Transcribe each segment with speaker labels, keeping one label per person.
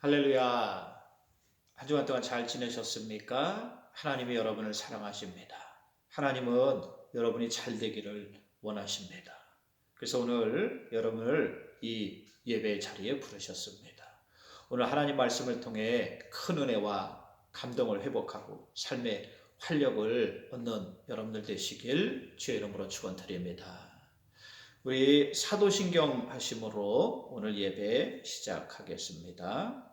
Speaker 1: 할렐루야. 한 주간 동안 잘 지내셨습니까? 하나님이 여러분을 사랑하십니다. 하나님은 여러분이 잘 되기를 원하십니다. 그래서 오늘 여러분을 이 예배 자리에 부르셨습니다. 오늘 하나님 말씀을 통해 큰 은혜와 감동을 회복하고 삶의 활력을 얻는 여러분들 되시길 주의 이름으로 축원드립니다. 우리 사도신경 하심으로 오늘 예배 시작하겠습니다.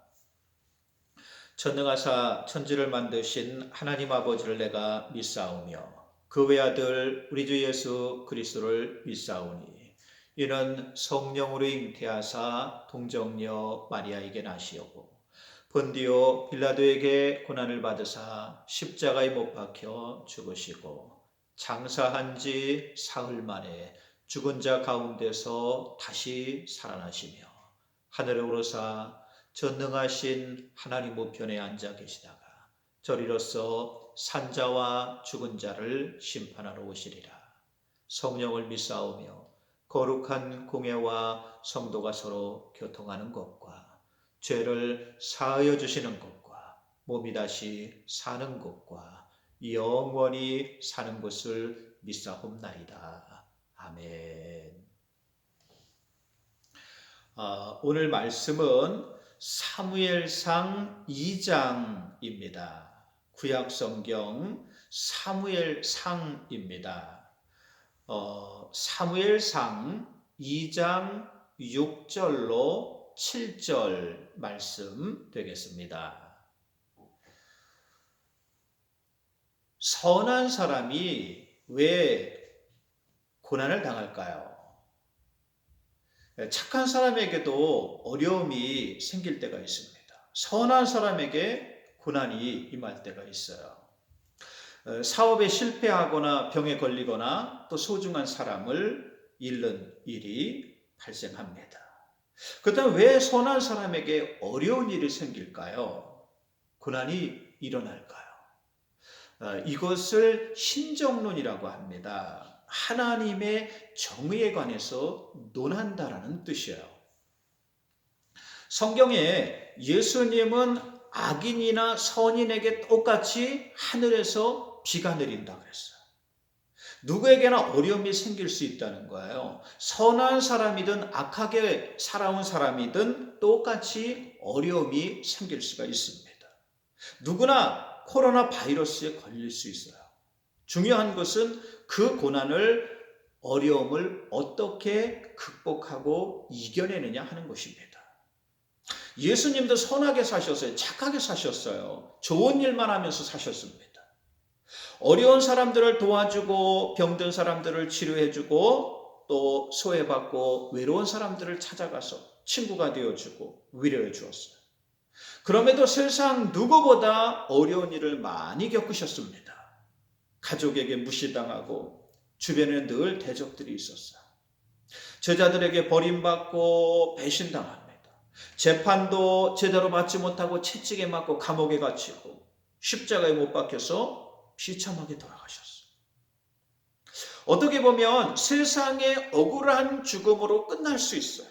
Speaker 1: 전능하사 천지를 만드신 하나님 아버지를 내가 믿사오며 그 외아들 우리 주 예수 그리스도를 믿사오니 이는 성령으로 잉태하사 동정녀 마리아에게 나시오고 본디오 빌라도에게 고난을 받으사 십자가에 못 박혀 죽으시고 장사한 지 사흘 만에 죽은 자 가운데서 다시 살아나시며 하늘에 오르사 전능하신 하나님 우편에 앉아 계시다가 저리로서 산자와 죽은 자를 심판하러 오시리라. 성령을 믿사오며 거룩한 공예와 성도가 서로 교통하는 것과 죄를 사하여 주시는 것과 몸이 다시 사는 것과 영원히 사는 것을 믿사옵나이다. 아멘. 오늘 말씀은 사무엘상 2장입니다. 구약성경 사무엘상입니다. 사무엘상 2장 6절로 7절 말씀 되겠습니다. 선한 사람이 왜 고난을 당할까요? 착한 사람에게도 어려움이 생길 때가 있습니다. 선한 사람에게 고난이 임할 때가 있어요. 사업에 실패하거나 병에 걸리거나 또 소중한 사람을 잃는 일이 발생합니다. 그렇다면 왜 선한 사람에게 어려운 일이 생길까요? 고난이 일어날까요? 이것을 신정론이라고 합니다. 하나님의 정의에 관해서 논한다라는 뜻이에요. 성경에 예수님은 악인이나 선인에게 똑같이 하늘에서 비가 내린다 그랬어요. 누구에게나 어려움이 생길 수 있다는 거예요. 선한 사람이든 악하게 살아온 사람이든 똑같이 어려움이 생길 수가 있습니다. 누구나 코로나 바이러스에 걸릴 수 있어요. 중요한 것은 그 고난을, 어려움을 어떻게 극복하고 이겨내느냐 하는 것입니다. 예수님도 선하게 사셨어요. 착하게 사셨어요. 좋은 일만 하면서 사셨습니다. 어려운 사람들을 도와주고 병든 사람들을 치료해주고 또 소외받고 외로운 사람들을 찾아가서 친구가 되어주고 위로해 주었어요. 그럼에도 세상 누구보다 어려운 일을 많이 겪으셨습니다. 가족에게 무시당하고 주변에 늘 대적들이 있었어요. 제자들에게 버림받고 배신당합니다. 재판도 제대로 받지 못하고 채찍에 맞고 감옥에 갇히고 십자가에 못 박혀서 비참하게 돌아가셨어요. 어떻게 보면 세상의 억울한 죽음으로 끝날 수 있어요.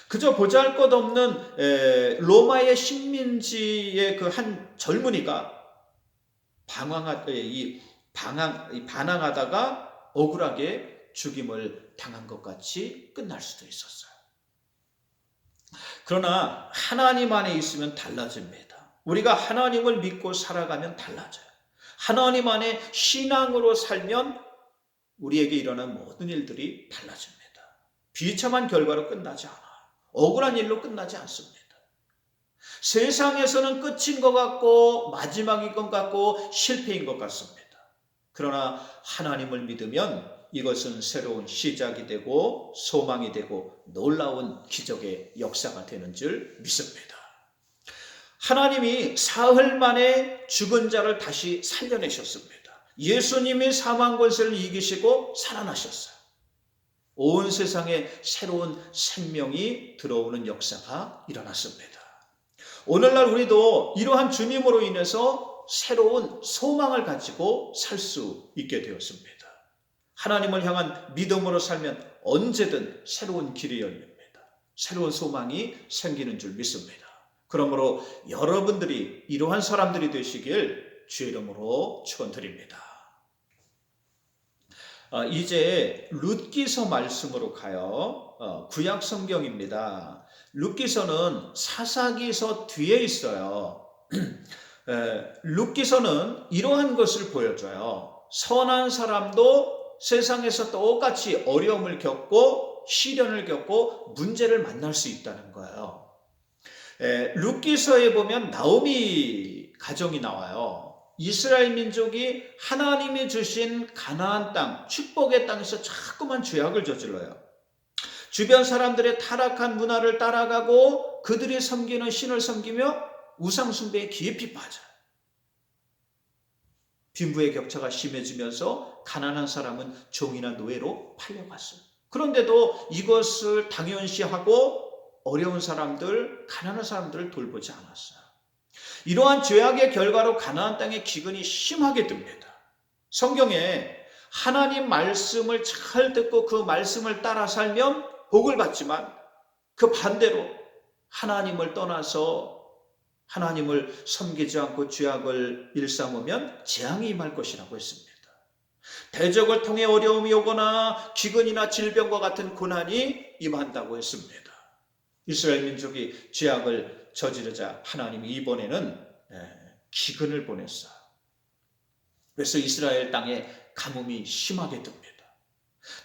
Speaker 1: 그저 보잘것없는 로마의 식민지의 그 한 젊은이가 반항하다가 억울하게 죽임을 당한 것 같이 끝날 수도 있었어요. 그러나 하나님 안에 있으면 달라집니다. 우리가 하나님을 믿고 살아가면 달라져요. 하나님 안에 신앙으로 살면 우리에게 일어난 모든 일들이 달라집니다. 비참한 결과로 끝나지 않아요. 억울한 일로 끝나지 않습니다. 세상에서는 끝인 것 같고 마지막인 것 같고 실패인 것 같습니다. 그러나 하나님을 믿으면 이것은 새로운 시작이 되고 소망이 되고 놀라운 기적의 역사가 되는 줄 믿습니다. 하나님이 사흘 만에 죽은 자를 다시 살려내셨습니다. 예수님이 사망 권세를 이기시고 살아나셨어요. 온 세상에 새로운 생명이 들어오는 역사가 일어났습니다. 오늘날 우리도 이러한 주님으로 인해서 새로운 소망을 가지고 살 수 있게 되었습니다. 하나님을 향한 믿음으로 살면 언제든 새로운 길이 열립니다. 새로운 소망이 생기는 줄 믿습니다. 그러므로 여러분들이 이러한 사람들이 되시길 주의 이름으로 축원드립니다. 이제 룻기서 말씀으로 가요. 구약 성경입니다. 룻기서는 사사기서 뒤에 있어요. 룻기서는 이러한 것을 보여줘요. 선한 사람도 세상에서 똑같이 어려움을 겪고 시련을 겪고 문제를 만날 수 있다는 거예요. 룻기서에 보면 나오미 가정이 나와요. 이스라엘 민족이 하나님이 주신 가나안 땅, 축복의 땅에서 자꾸만 죄악을 저질러요. 주변 사람들의 타락한 문화를 따라가고 그들이 섬기는 신을 섬기며 우상 숭배에 깊이 빠져요. 빈부의 격차가 심해지면서 가난한 사람은 종이나 노예로 팔려갔어요. 그런데도 이것을 당연시하고 어려운 사람들, 가난한 사람들을 돌보지 않았어요. 이러한 죄악의 결과로 가나안 땅에 기근이 심하게 듭니다. 성경에 하나님 말씀을 잘 듣고 그 말씀을 따라 살면 복을 받지만 그 반대로 하나님을 떠나서 하나님을 섬기지 않고 죄악을 일삼으면 재앙이 임할 것이라고 했습니다. 대적을 통해 어려움이 오거나 기근이나 질병과 같은 고난이 임한다고 했습니다. 이스라엘 민족이 죄악을 저지르자 하나님이 이번에는 기근을 보냈어요. 그래서 이스라엘 땅에 가뭄이 심하게 듭니다.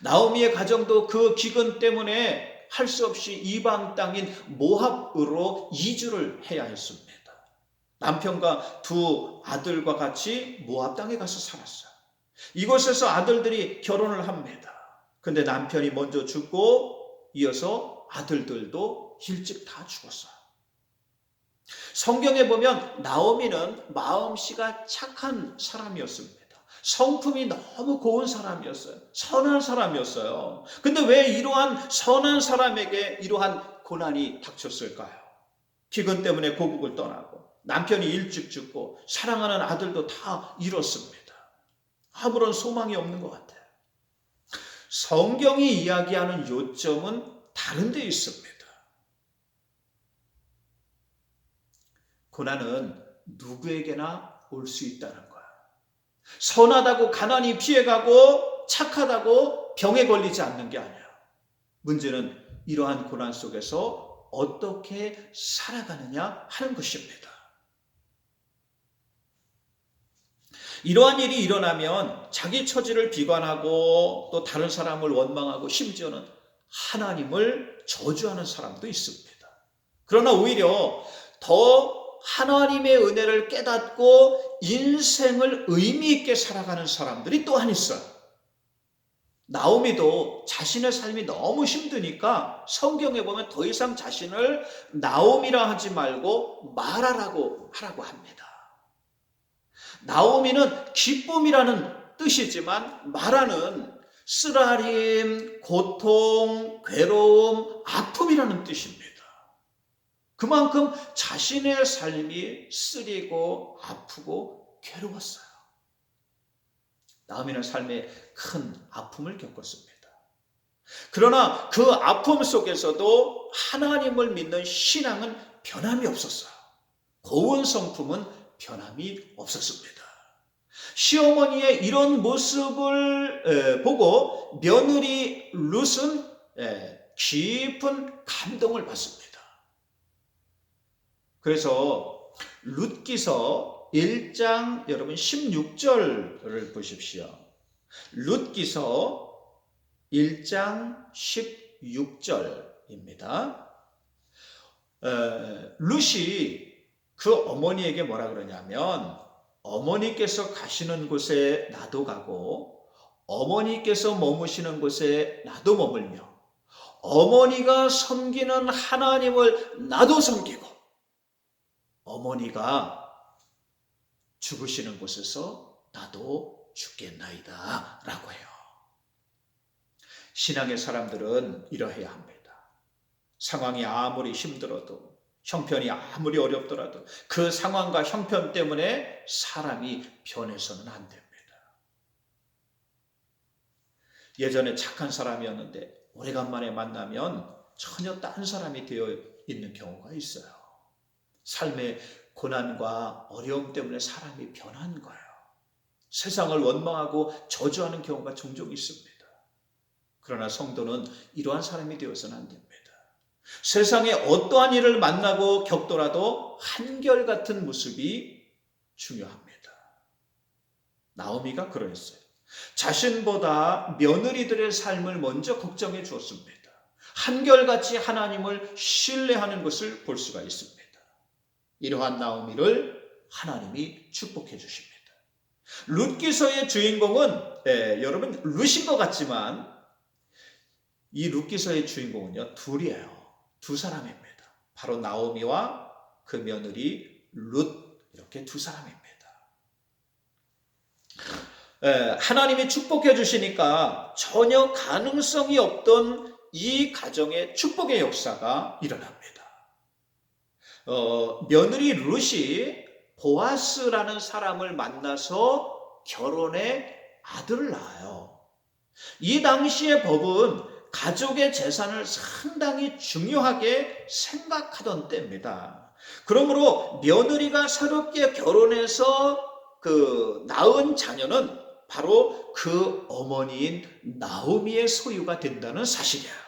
Speaker 1: 나오미의 가정도 그 기근 때문에 할 수 없이 이방 땅인 모압으로 이주를 해야 했습니다. 남편과 두 아들과 같이 모압 땅에 가서 살았어요. 이곳에서 아들들이 결혼을 합니다. 근데 남편이 먼저 죽고 이어서 아들들도 일찍 다 죽었어요. 성경에 보면 나오미는 마음씨가 착한 사람이었습니다. 성품이 너무 고운 사람이었어요. 선한 사람이었어요. 근데 왜 이러한 선한 사람에게 이러한 고난이 닥쳤을까요? 기근 때문에 고국을 떠나고 남편이 일찍 죽고 사랑하는 아들도 다 잃었습니다. 아무런 소망이 없는 것 같아요. 성경이 이야기하는 요점은 다른 데 있습니다. 고난은 누구에게나 올 수 있다는 거예요. 선하다고 가난이 피해가고 착하다고 병에 걸리지 않는 게 아니에요. 문제는 이러한 고난 속에서 어떻게 살아가느냐 하는 것입니다. 이러한 일이 일어나면 자기 처지를 비관하고 또 다른 사람을 원망하고 심지어는 하나님을 저주하는 사람도 있습니다. 그러나 오히려 더 하나님의 은혜를 깨닫고 인생을 의미 있게 살아가는 사람들이 또한 있어요. 나오미도 자신의 삶이 너무 힘드니까 성경에 보면 더 이상 자신을 나오미라 하지 말고 마라라고 하라고 합니다. 나오미는 기쁨이라는 뜻이지만 마라는 쓰라림, 고통, 괴로움, 아픔이라는 뜻입니다. 그만큼 자신의 삶이 쓰리고 아프고 괴로웠어요. 나오미는 삶에 큰 아픔을 겪었습니다. 그러나 그 아픔 속에서도 하나님을 믿는 신앙은 변함이 없었어요. 고운 성품은 변함이 없었습니다. 시어머니의 이런 모습을 보고 며느리 룻은 깊은 감동을 받습니다. 그래서 룻기서 1장 여러분 16절을 보십시오. 룻기서 1장 16절입니다. 룻이 그 어머니에게 뭐라 그러냐면 어머니께서 가시는 곳에 나도 가고 어머니께서 머무시는 곳에 나도 머물며 어머니가 섬기는 하나님을 나도 섬기고 어머니가 죽으시는 곳에서 나도 죽겠나이다 라고 해요. 신앙의 사람들은 이러해야 합니다. 상황이 아무리 힘들어도 형편이 아무리 어렵더라도 그 상황과 형편 때문에 사람이 변해서는 안 됩니다. 예전에 착한 사람이었는데 오래간만에 만나면 전혀 딴 사람이 되어 있는 경우가 있어요. 삶의 고난과 어려움 때문에 사람이 변한 거예요. 세상을 원망하고 저주하는 경우가 종종 있습니다. 그러나 성도는 이러한 사람이 되어서는 안 됩니다. 세상에 어떠한 일을 만나고 겪더라도 한결같은 모습이 중요합니다. 나오미가 그러했어요. 자신보다 며느리들의 삶을 먼저 걱정해 주었습니다. 한결같이 하나님을 신뢰하는 것을 볼 수가 있습니다. 이러한 나오미를 하나님이 축복해 주십니다. 룻기서의 주인공은 여러분 룻인 것 같지만 이 룻기서의 주인공은요 둘이에요. 두 사람입니다. 바로 나오미와 그 며느리 룻, 이렇게 두 사람입니다. 하나님이 축복해 주시니까 전혀 가능성이 없던 이 가정의 축복의 역사가 일어납니다. 며느리 룻이 보아스라는 사람을 만나서 결혼해 아들을 낳아요. 이 당시의 법은 가족의 재산을 상당히 중요하게 생각하던 때입니다. 그러므로 며느리가 새롭게 결혼해서 낳은 자녀는 바로 그 어머니인 나오미의 소유가 된다는 사실이에요.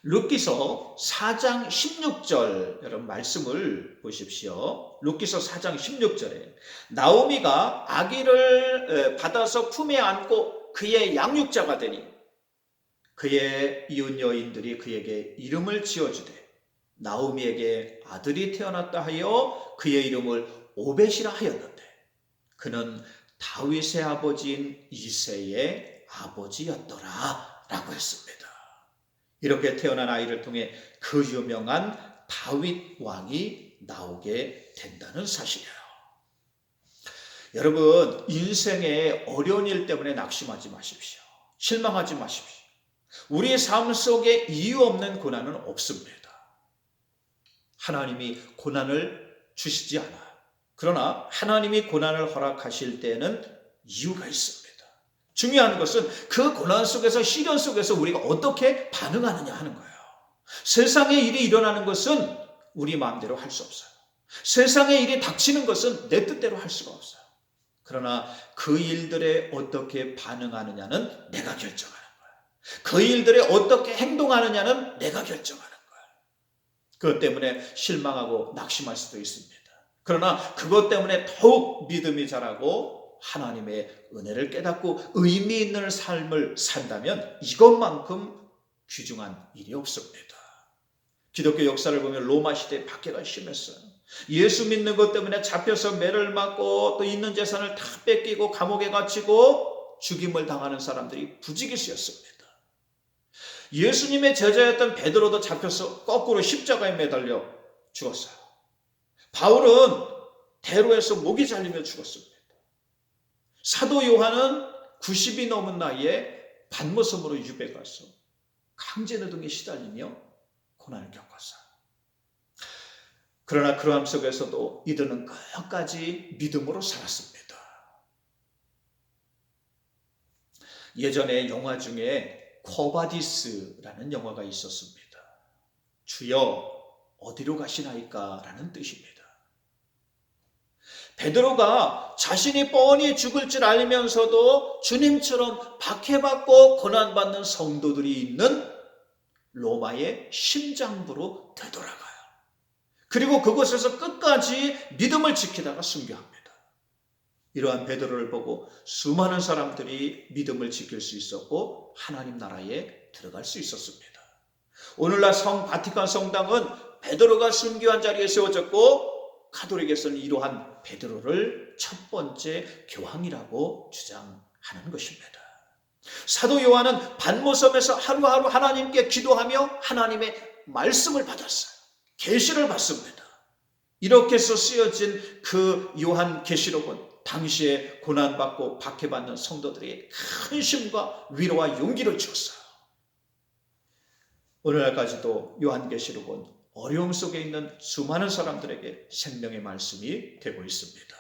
Speaker 1: 룻기서 4장 16절 여러분 말씀을 보십시오. 룻기서 4장 16절에 나오미가 아기를 받아서 품에 안고 그의 양육자가 되니 그의 이웃 여인들이 그에게 이름을 지어주되 나오미에게 아들이 태어났다 하여 그의 이름을 오벳이라 하였는데 그는 다윗의 아버지인 이새의 아버지였더라 라고 했습니다. 이렇게 태어난 아이를 통해 그 유명한 다윗 왕이 나오게 된다는 사실이에요. 여러분, 인생의 어려운 일 때문에 낙심하지 마십시오. 실망하지 마십시오. 우리의 삶 속에 이유 없는 고난은 없습니다. 하나님이 고난을 주시지 않아요. 그러나 하나님이 고난을 허락하실 때에는 이유가 있습니다. 중요한 것은 그 고난 속에서, 시련 속에서 우리가 어떻게 반응하느냐 하는 거예요. 세상에 일이 일어나는 것은 우리 마음대로 할 수 없어요. 세상에 일이 닥치는 것은 내 뜻대로 할 수가 없어요. 그러나 그 일들에 어떻게 반응하느냐는 내가 결정하는 거예요. 그 일들에 어떻게 행동하느냐는 내가 결정하는 거예요. 그것 때문에 실망하고 낙심할 수도 있습니다. 그러나 그것 때문에 더욱 믿음이 자라고 하나님의 은혜를 깨닫고 의미 있는 삶을 산다면 이것만큼 귀중한 일이 없습니다. 기독교 역사를 보면 로마 시대에 박해가 심했어요. 예수 믿는 것 때문에 잡혀서 매를 맞고 또 있는 재산을 다 뺏기고 감옥에 갇히고 죽임을 당하는 사람들이 부지기수였습니다. 예수님의 제자였던 베드로도 잡혀서 거꾸로 십자가에 매달려 죽었어요. 바울은 대로에서 목이 잘리며 죽었습니다. 사도 요한은 90이 넘은 나이에 반모섬으로 유배 가서 강제노동에 시달리며 고난을 겪었어요. 그러나 그러함 속에서도 이들은 끝까지 믿음으로 살았습니다. 예전에 영화 중에 코바디스라는 영화가 있었습니다. 주여 어디로 가시나이까 라는 뜻입니다. 베드로가 자신이 뻔히 죽을 줄 알면서도 주님처럼 박해받고 고난받는 성도들이 있는 로마의 심장부로 되돌아가요. 그리고 그곳에서 끝까지 믿음을 지키다가 순교합니다. 이러한 베드로를 보고 수많은 사람들이 믿음을 지킬 수 있었고 하나님 나라에 들어갈 수 있었습니다. 오늘날 바티칸 성당은 베드로가 순교한 자리에 세워졌고 가톨릭에서는 이러한 베드로를 첫 번째 교황이라고 주장하는 것입니다. 사도 요한은 반모섬에서 하루하루 하나님께 기도하며 하나님의 말씀을 받았어요. 계시를 받습니다. 이렇게 해서 쓰여진 그 요한 계시록은 당시에 고난받고 박해받는 성도들에게 큰 힘과 위로와 용기를 주었어요. 오늘날까지도 요한 계시록은 어려움 속에 있는 수많은 사람들에게 생명의 말씀이 되고 있습니다.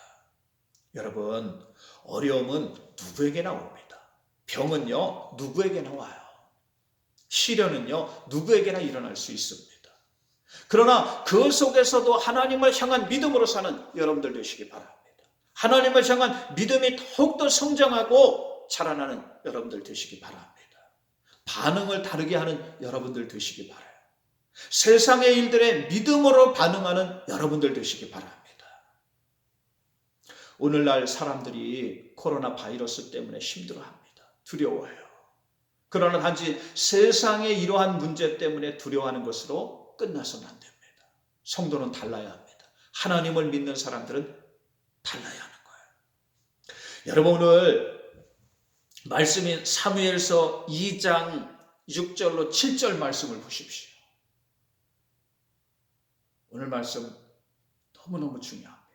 Speaker 1: 여러분, 어려움은 누구에게나 옵니다. 병은요, 누구에게나 와요. 시련은요, 누구에게나 일어날 수 있습니다. 그러나 그 속에서도 하나님을 향한 믿음으로 사는 여러분들 되시기 바랍니다. 하나님을 향한 믿음이 더욱더 성장하고 자라나는 여러분들 되시기 바랍니다. 반응을 다르게 하는 여러분들 되시기 바라요. 세상의 일들에 믿음으로 반응하는 여러분들 되시기 바랍니다. 오늘날 사람들이 코로나 바이러스 때문에 힘들어합니다. 두려워해요. 그러나 단지 세상의 이러한 문제 때문에 두려워하는 것으로 끝나서는 안 됩니다. 성도는 달라야 합니다. 하나님을 믿는 사람들은 달라야 하는 거예요. 여러분, 오늘 말씀인 사무엘서 2장 6절로 7절 말씀을 보십시오. 오늘 말씀 너무너무 중요합니다.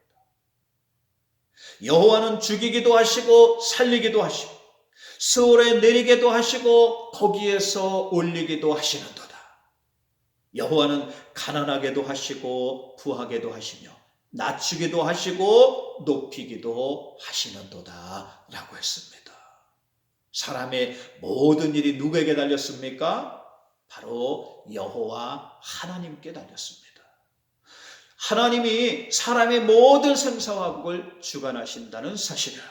Speaker 1: 여호와는 죽이기도 하시고 살리기도 하시고 스올에 내리게도 하시고 거기에서 올리기도 하시는도다. 여호와는 가난하게도 하시고 부하게도 하시며 낮추기도 하시고 높이기도 하시는도다 라고 했습니다. 사람의 모든 일이 누구에게 달렸습니까? 바로 여호와 하나님께 달렸습니다. 하나님이 사람의 모든 생사화복을 주관하신다는 사실이에요.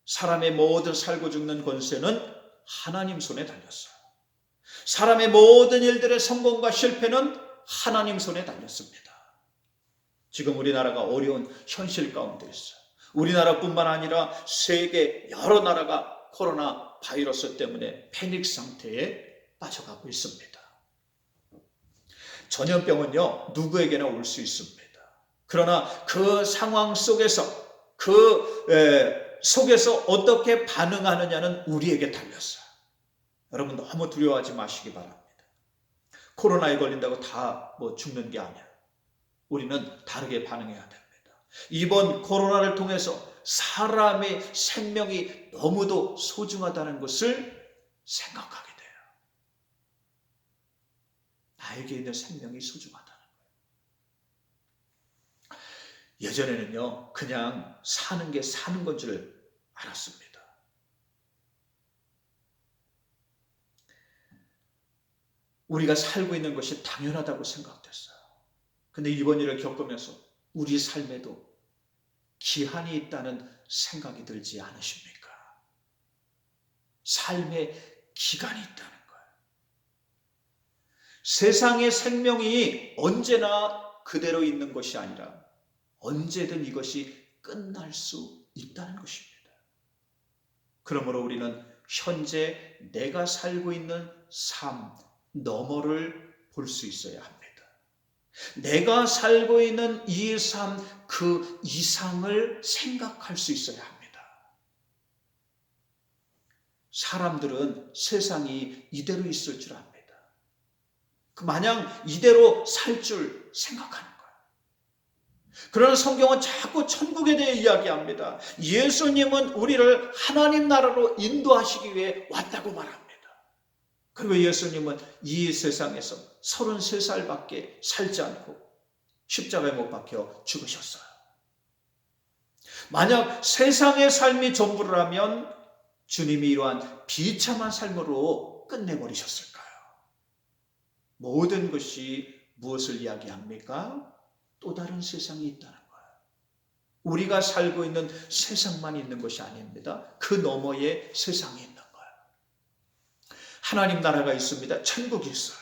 Speaker 1: 사람의 모든 살고 죽는 권세는 하나님 손에 달렸어요. 사람의 모든 일들의 성공과 실패는 하나님 손에 달렸습니다. 지금 우리나라가 어려운 현실 가운데 있어요. 우리나라뿐만 아니라 세계 여러 나라가 코로나 바이러스 때문에 패닉 상태에 빠져가고 있습니다. 전염병은요, 누구에게나 올 수 있습니다. 그러나 그 상황 속에서 속에서 어떻게 반응하느냐는 우리에게 달렸어요. 여러분 너무 두려워하지 마시기 바랍니다. 코로나에 걸린다고 다 죽는 게 아니에요. 우리는 다르게 반응해야 됩니다. 이번 코로나를 통해서 사람의 생명이 너무도 소중하다는 것을 생각하게 돼요. 나에게 있는 생명이 소중하다는 거예요. 예전에는요, 그냥 사는 게 사는 건 줄 알았습니다. 우리가 살고 있는 것이 당연하다고 생각됐어요. 근데 이번 일을 겪으면서 우리 삶에도 기한이 있다는 생각이 들지 않으십니까? 삶에 기간이 있다는 거예요. 세상의 생명이 언제나 그대로 있는 것이 아니라 언제든 이것이 끝날 수 있다는 것입니다. 그러므로 우리는 현재 내가 살고 있는 삶 너머를 볼 수 있어야 합니다. 내가 살고 있는 이 삶 그 이상을 생각할 수 있어야 합니다. 사람들은 세상이 이대로 있을 줄 압니다. 마냥 이대로 살 줄 생각하는 거예요. 그러나 성경은 자꾸 천국에 대해 이야기합니다. 예수님은 우리를 하나님 나라로 인도하시기 위해 왔다고 말합니다. 그리고 예수님은 이 세상에서 33살밖에 살지 않고 십자가에 못 박혀 죽으셨어요. 만약 세상의 삶이 전부라면 주님이 이러한 비참한 삶으로 끝내버리셨을까요? 모든 것이 무엇을 이야기합니까? 또 다른 세상이 있다는 거예요. 우리가 살고 있는 세상만 있는 것이 아닙니다. 그 너머에 세상이 있는 거예요. 하나님 나라가 있습니다. 천국이 있어요.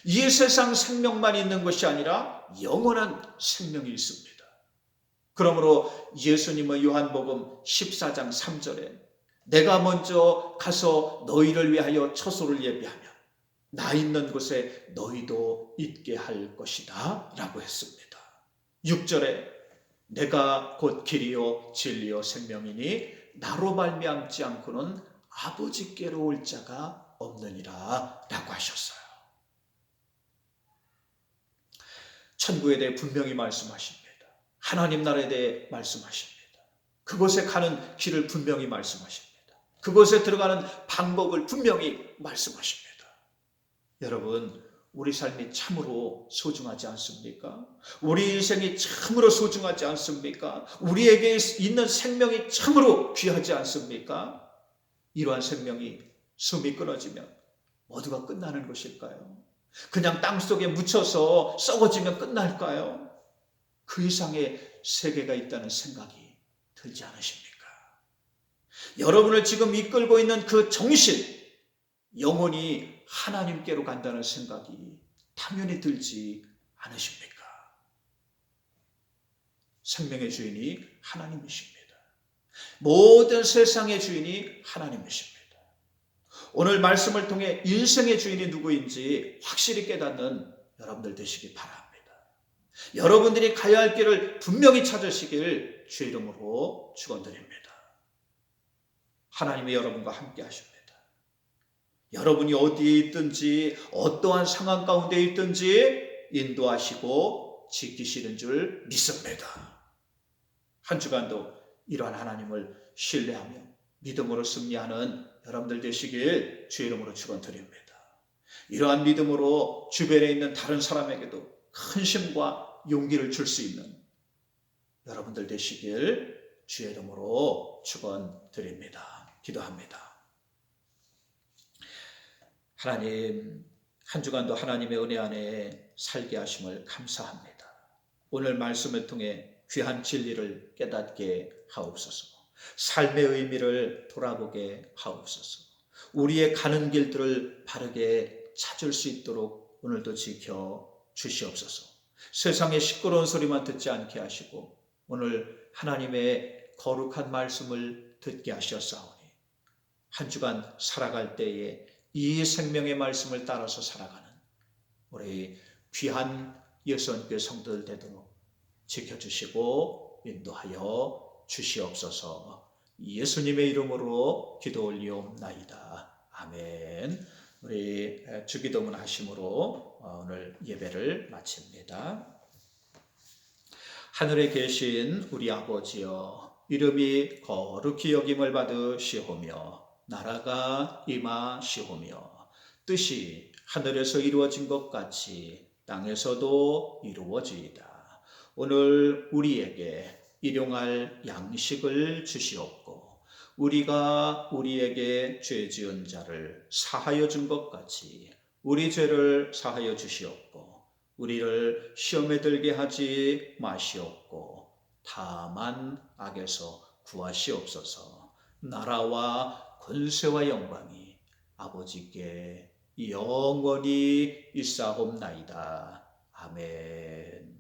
Speaker 1: 이 세상 생명만 있는 것이 아니라 영원한 생명이 있습니다. 그러므로 예수님의 요한복음 14장 3절에 내가 먼저 가서 너희를 위하여 처소를 예비하면 나 있는 곳에 너희도 있게 할 것이다 라고 했습니다. 6절에 내가 곧 길이요 진리요 생명이니 나로 말미암지 않고는 아버지께로 올 자가 없느니라 라고 하셨어요. 천국에 대해 분명히 말씀하십니다. 하나님 나라에 대해 말씀하십니다. 그곳에 가는 길을 분명히 말씀하십니다. 그곳에 들어가는 방법을 분명히 말씀하십니다. 여러분, 우리 삶이 참으로 소중하지 않습니까? 우리 인생이 참으로 소중하지 않습니까? 우리에게 있는 생명이 참으로 귀하지 않습니까? 이러한 생명이 숨이 끊어지면 모두가 끝나는 것일까요? 그냥 땅속에 묻혀서 썩어지면 끝날까요? 그 이상의 세계가 있다는 생각이 들지 않으십니까? 여러분을 지금 이끌고 있는 그 정신, 영혼이 하나님께로 간다는 생각이 당연히 들지 않으십니까? 생명의 주인이 하나님이십니다. 모든 세상의 주인이 하나님이십니다. 오늘 말씀을 통해 인생의 주인이 누구인지 확실히 깨닫는 여러분들 되시기 바랍니다. 여러분들이 가야 할 길을 분명히 찾으시길 주의 이름으로 축원드립니다. 하나님이 여러분과 함께 하십니다. 여러분이 어디에 있든지 어떠한 상황 가운데 있든지 인도하시고 지키시는 줄 믿습니다. 한 주간도 이러한 하나님을 신뢰하며 믿음으로 승리하는 여러분들 되시길 주의 이름으로 축원드립니다. 이러한 믿음으로 주변에 있는 다른 사람에게도 큰 힘과 용기를 줄 수 있는 여러분들 되시길 주의 이름으로 축원드립니다. 기도합니다. 하나님, 한 주간도 하나님의 은혜 안에 살게 하심을 감사합니다. 오늘 말씀을 통해 귀한 진리를 깨닫게 하옵소서. 삶의 의미를 돌아보게 하옵소서. 우리의 가는 길들을 바르게 찾을 수 있도록 오늘도 지켜 주시옵소서. 세상의 시끄러운 소리만 듣지 않게 하시고 오늘 하나님의 거룩한 말씀을 듣게 하셨사오니 한 주간 살아갈 때에 이 생명의 말씀을 따라서 살아가는 우리 귀한 예수님께 성도들 되도록 지켜주시고 인도하여 주시옵소서. 예수님의 이름으로 기도 올리옵나이다. 아멘. 우리 주기도문 하심으로 오늘 예배를 마칩니다. 하늘에 계신 우리 아버지여, 이름이 거룩히 여김을 받으시오며 나라가 임하시오며 뜻이 하늘에서 이루어진 것 같이 땅에서도 이루어지이다. 오늘 우리에게 일용할 양식을 주시옵고 우리가 우리에게 죄 지은 자를 사하여 준 것 같이 우리 죄를 사하여 주시옵고 우리를 시험에 들게 하지 마시옵고 다만 악에서 구하시옵소서. 나라와 권세와 영광이 아버지께 영원히 있사옵나이다. 아멘.